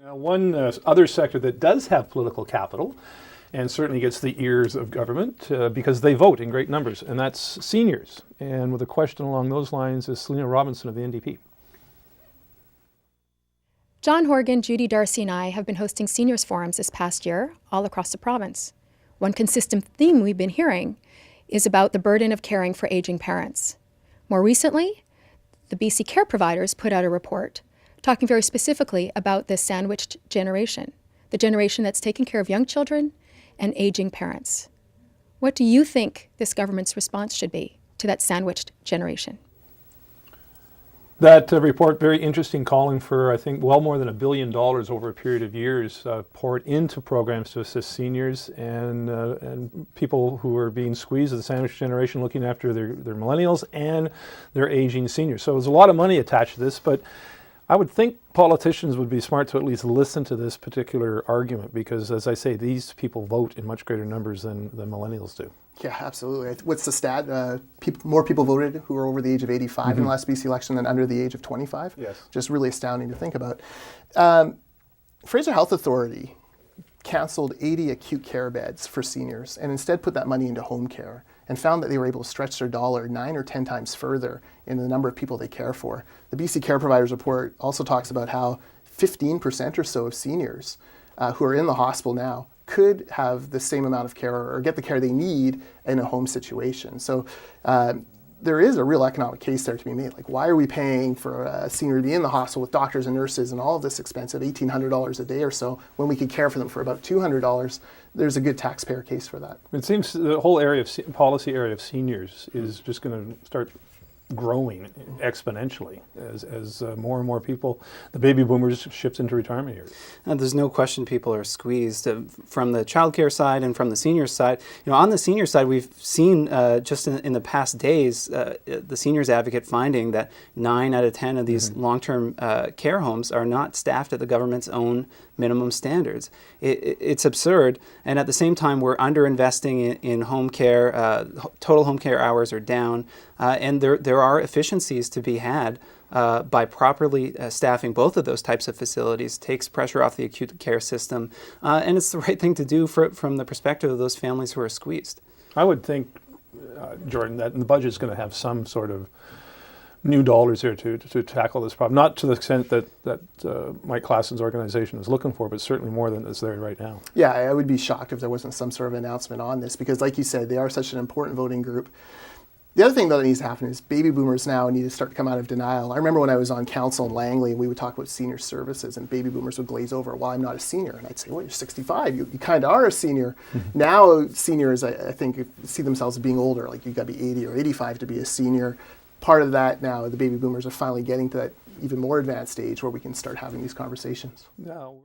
One other sector that does have political capital and certainly gets the ears of government because they vote in great numbers, and that's seniors. And with a question along those lines is SELINA Robinson of the NDP. John Horgan, Judy Darcy, and I have been hosting seniors forums this past year all across the province. One consistent theme we've been hearing is about the burden of caring for aging parents. More recently, the BC Care Providers put out a report talking very specifically about this sandwiched generation, the generation that's taking care of young children and aging parents. What do you think this government's response should be to that sandwiched generation? That report, very interesting, calling for, I think, well more than $1 billion over a period of years poured into programs to assist seniors and people who are being squeezed, the sandwich generation, looking after their millennials and their aging seniors. So there's a lot of money attached to this, but I would think politicians would be smart to at least listen to this particular argument because, as I say, these people vote in much greater numbers than millennials do. Yeah, absolutely. What's the stat? More people voted who are over the age of 85 in the last BC election than under the age of 25. Yes. Just really astounding to think about. Fraser Health Authority canceled 80 acute care beds for seniors and instead put that money into home care and found that they were able to stretch their dollar 9 or 10 times further in the number of people they care for. The BC Care Providers report also talks about how 15% or so of seniors who are in the hospital now could have the same amount of care or get the care they need in a home situation. So there is a real economic case there to be made. Like, why are we paying for a senior to be in the hospital with doctors and nurses and all of this expensive $1,800 a day or so when we could care for them for about $200? There's a good taxpayer case for that. It seems the whole area of policy area of seniors is just going to start growing exponentially as more and more people, the baby boomers, shift into retirement years. And there's no question people are squeezed from the childcare side and from the senior side. You know, on the senior side, we've seen just in the past days, the seniors advocate finding that 9 out of 10 of these long-term care homes are not staffed at the government's own minimum standards. It's absurd, and at the same time, we're underinvesting in home care. Total home care hours are down, and there are efficiencies to be had by properly staffing both of those types of facilities. Takes pressure off the acute care system, and it's the right thing to do from the perspective of those families who are squeezed. I would think, Jordan, that the budget is going to have some sort of new dollars here to tackle this problem. Not to the extent that Mike Klassen's organization is looking for, but certainly more than is there right now. Yeah, I would be shocked if there wasn't some sort of announcement on this because, like you said, they are such an important voting group. The other thing that needs to happen is baby boomers now need to start to come out of denial. I remember when I was on council in Langley and we would talk about senior services and baby boomers would glaze over, well, I'm not a senior. And I'd say, well, you're 65. You kind of are a senior. Now seniors, I think, see themselves as being older. Like you've got to be 80 or 85 to be a senior. Part of that now, the baby boomers are finally getting to that even more advanced stage where we can start having these conversations. No.